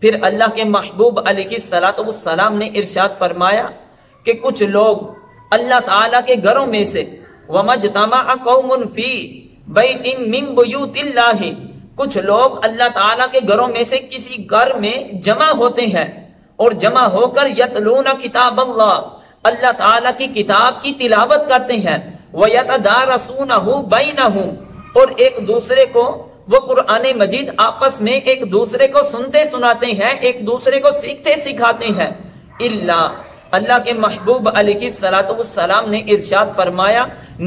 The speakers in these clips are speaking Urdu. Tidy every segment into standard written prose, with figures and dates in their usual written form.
پھر اللہ کے محبوب علیہ السلام نے ارشاد فرمایا کہ کچھ لوگ اللہ تعالیٰ کے گھروں میں سے وَمَجْتَمَعَ قَوْمٌ فِي بَيْتٍ مِّن بُيُوتِ اللَّهِ، کچھ لوگ اللہ تعالیٰ کے گھروں میں سے کسی گھر میں جمع ہوتے ہیں اور جمع ہو کر یتلون کتاب اللہ تعالیٰ کی کتاب کی تلاوت کرتے ہیں، وَيَتَدَارَسُونَهُ بَيْنَهُمْ، اور ایک دوسرے کو وہ قرآن مجید آپس میں ایک دوسرے کو سنتے سناتے ہیں، ایک دوسرے کو سیکھتے سکھاتے ہیں، اللہ کے محبوب علیہ السلام نے ارشاد فرمایا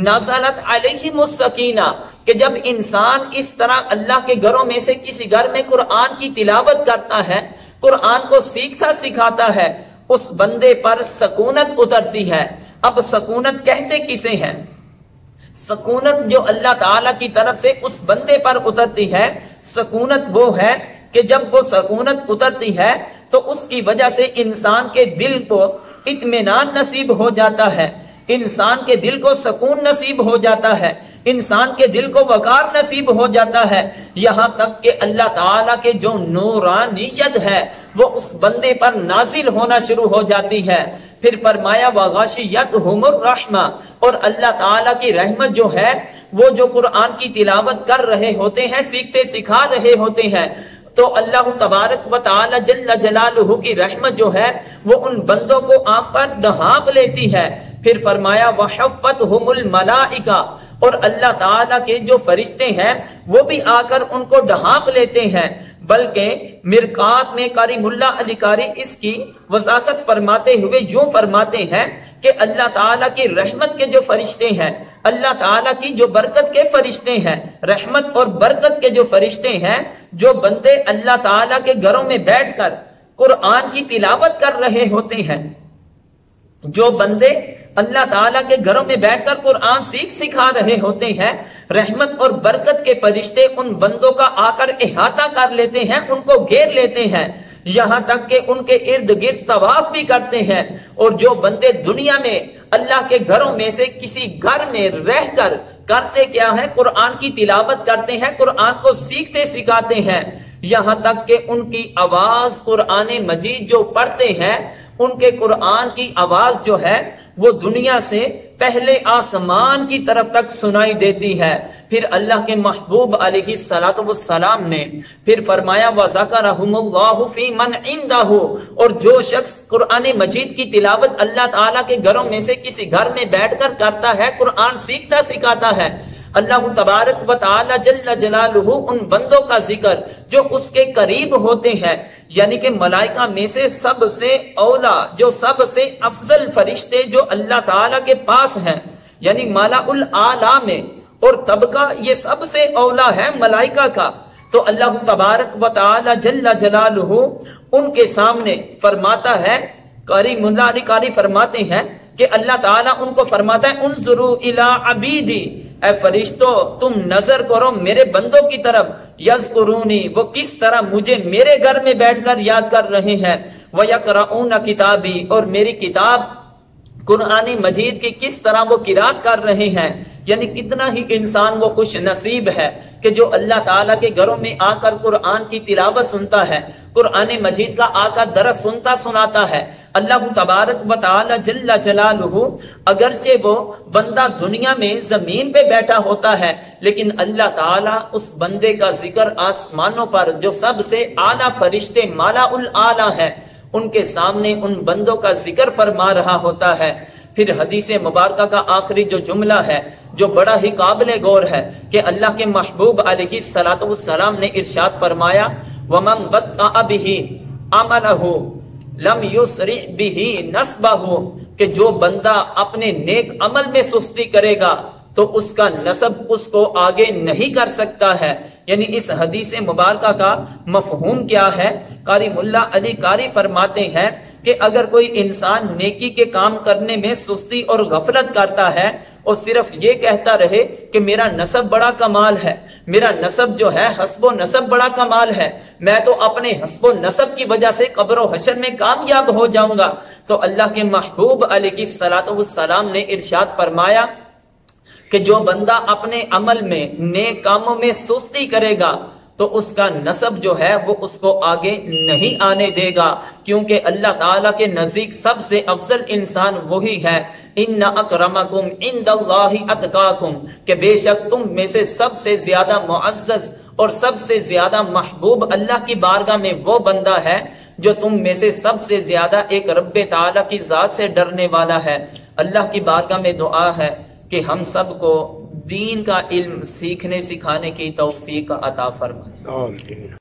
نزلت علیہم السکینہ، کہ جب انسان اس طرح اللہ کے گھروں میں سے کسی گھر میں قرآن کی تلاوت کرتا ہے، قرآن کو سیکھتا سکھاتا ہے، اس بندے پر سکونت اترتی ہے۔ اب سکونت کہتے کسے ہیں؟ سکونت جو اللہ تعالیٰ کی طرف سے اس بندے پر اترتی ہے، سکونت وہ ہے کہ جب وہ سکونت اترتی ہے تو اس کی وجہ سے انسان کے دل کو اطمینان نصیب ہو جاتا ہے، انسان کے دل کو سکون نصیب ہو جاتا ہے، انسان کے دل کو وقار نصیب ہو جاتا ہے، یہاں تک کہ اللہ تعالیٰ کے جو نورانیت ہے وہ اس بندے پر نازل ہونا شروع ہو جاتی ہے۔ پھر فرمایا وَغَشِيَتْهُمُ الرَّحْمَةُ، اور اللہ تعالیٰ کی رحمت جو ہے وہ جو قرآن کی تلاوت کر رہے ہوتے ہیں، سیکھتے سکھا رہے ہوتے ہیں، تو اللہ تبارک و تعالی جل جلالہ کی رحمت جو ہے وہ ان بندوں کو آپ پر ڈھانپ لیتی ہے۔ پھر فرمایا وَحَفَّتْهُمُ الْمَلَائِكَةُ، اور اللہ تعالیٰ کے جو فرشتے ہیں وہ بھی آ کر ان کو ڈھانپ لیتے ہیں۔ بلکہ مرقات میں قاری ملا علی قاری اس کی وضاحت فرماتے ہوئے یوں فرماتے ہیں کہ اللہ تعالیٰ کی رحمت کے جو فرشتے ہیں، اللہ تعالیٰ کی جو برکت کے فرشتے ہیں، رحمت اور برکت کے جو فرشتے ہیں، جو بندے اللہ تعالیٰ کے گھروں میں بیٹھ کر قرآن کی تلاوت کر رہے ہوتے ہیں، جو بندے اللہ تعالیٰ کے گھروں میں بیٹھ کر قرآن سکھا رہے ہوتے ہیں، رحمت اور برکت کے فرشتے ان بندوں کا آ کر احاطہ کر لیتے ہیں، ان کو گھیر لیتے ہیں، یہاں تک کہ ان کے ارد گرد طواف بھی کرتے ہیں۔ اور جو بندے دنیا میں اللہ کے گھروں میں سے کسی گھر میں رہ کر کرتے کیا ہے؟ قرآن کی تلاوت کرتے ہیں، قرآن کو سیکھتے سکھاتے ہیں، یہاں تک کہ ان کی آواز قرآن مجید جو پڑھتے ہیں، ان کے قرآن کی آواز جو ہے وہ دنیا سے پہلے آسمان کی طرف تک سنائی دیتی ہے۔ پھر اللہ کے محبوب علیہ السلام نے پھر فرمایا وَذَكَرَهُمُ اللَّهُ فِي مَنْ عِنْدَهُ، اور جو شخص قرآن مجید کی تلاوت اللہ تعالیٰ کے گھروں میں سے کسی گھر میں بیٹھ کر کرتا ہے، قرآن سیکھتا سکھاتا ہے، اللہ تبارک و تعالی جل جلالہ ان بندوں کا ذکر جو اس کے قریب ہوتے ہیں، یعنی کہ ملائکہ میں سے سب سے اولا، جو سب سے افضل فرشتے جو اللہ تعالیٰ کے پاس ہیں، یعنی مالا الاعلیٰ میں، اور طبقہ یہ سب سے اولا ہے ملائکہ کا، تو اللہ تبارک و تعالی جل جلالہ ان کے سامنے فرماتا ہے، قاری ملا علی قاری فرماتے ہیں کہ اللہ تعالیٰ ان کو فرماتا ہے انظروا الی عبیدی، اے فرشتو تم نظر کرو میرے بندوں کی طرف، یذکرونی، وہ کس طرح مجھے میرے گھر میں بیٹھ کر یاد کر رہے ہیں، وَيَقْرَؤُونَ کتابی، اور میری کتاب قرآن مجید کی کس طرح وہ قرات کر رہے ہیں۔ یعنی کتنا ہی انسان وہ خوش نصیب ہے کہ جو اللہ تعالیٰ کے گھروں میں آ کر قرآن کی تلاوت سنتا ہے، قرآن مجید کا آ کر درس سنتا سناتا ہے۔ اللہ تبارک و تعالی جل جلالہ اگرچہ وہ بندہ دنیا میں زمین پہ بیٹھا ہوتا ہے، لیکن اللہ تعالیٰ اس بندے کا ذکر آسمانوں پر جو سب سے اعلیٰ فرشتے مالا الاعلیٰ ہے ان کے سامنے ان بندوں کا ذکر فرما رہا ہوتا ہے۔ پھر حدیث مبارکہ کا آخری جو جملہ ہے جو بڑا ہی قابل غور ہے کہ اللہ کے محبوب علیہ السلام نے ارشاد فرمایا وَمَنْ بَطَّأَ بِهِ عَمَلَهُ لَمْ يُسْرِعْ بِهِ نَسْبَهُ، کہ جو بندہ اپنے نیک عمل میں سستی کرے گا تو اس کا نسب اس کو آگے نہیں کر سکتا ہے۔ یعنی اس حدیث مبارکہ کا مفہوم کیا ہے؟ قاری ملا علی قاری فرماتے ہیں کہ اگر کوئی انسان نیکی کے کام کرنے میں سستی اور غفلت کرتا ہے اور صرف یہ کہتا رہے کہ میرا نسب بڑا کمال ہے، میرا نسب جو ہے حسب و نسب بڑا کمال ہے، میں تو اپنے حسب و نسب کی وجہ سے قبر و حشر میں کامیاب ہو جاؤں گا، تو اللہ کے محبوب علیہ السلام نے ارشاد فرمایا کہ جو بندہ اپنے عمل میں نیک کاموں میں سستی کرے گا تو اس کا نسب جو ہے وہ اس کو آگے نہیں آنے دے گا، کیونکہ اللہ تعالیٰ کے نزدیک سب سے افضل انسان وہی ہے۔ ان اکرمکم عند اللہ اتقاکم، کہ بے شک تم میں سے سب سے زیادہ معزز اور سب سے زیادہ محبوب اللہ کی بارگاہ میں وہ بندہ ہے جو تم میں سے سب سے زیادہ ایک رب تعالیٰ کی ذات سے ڈرنے والا ہے۔ اللہ کی بارگاہ میں دعا ہے کہ ہم سب کو دین کا علم سیکھنے سکھانے کی توفیق عطا فرمائے۔ آمین۔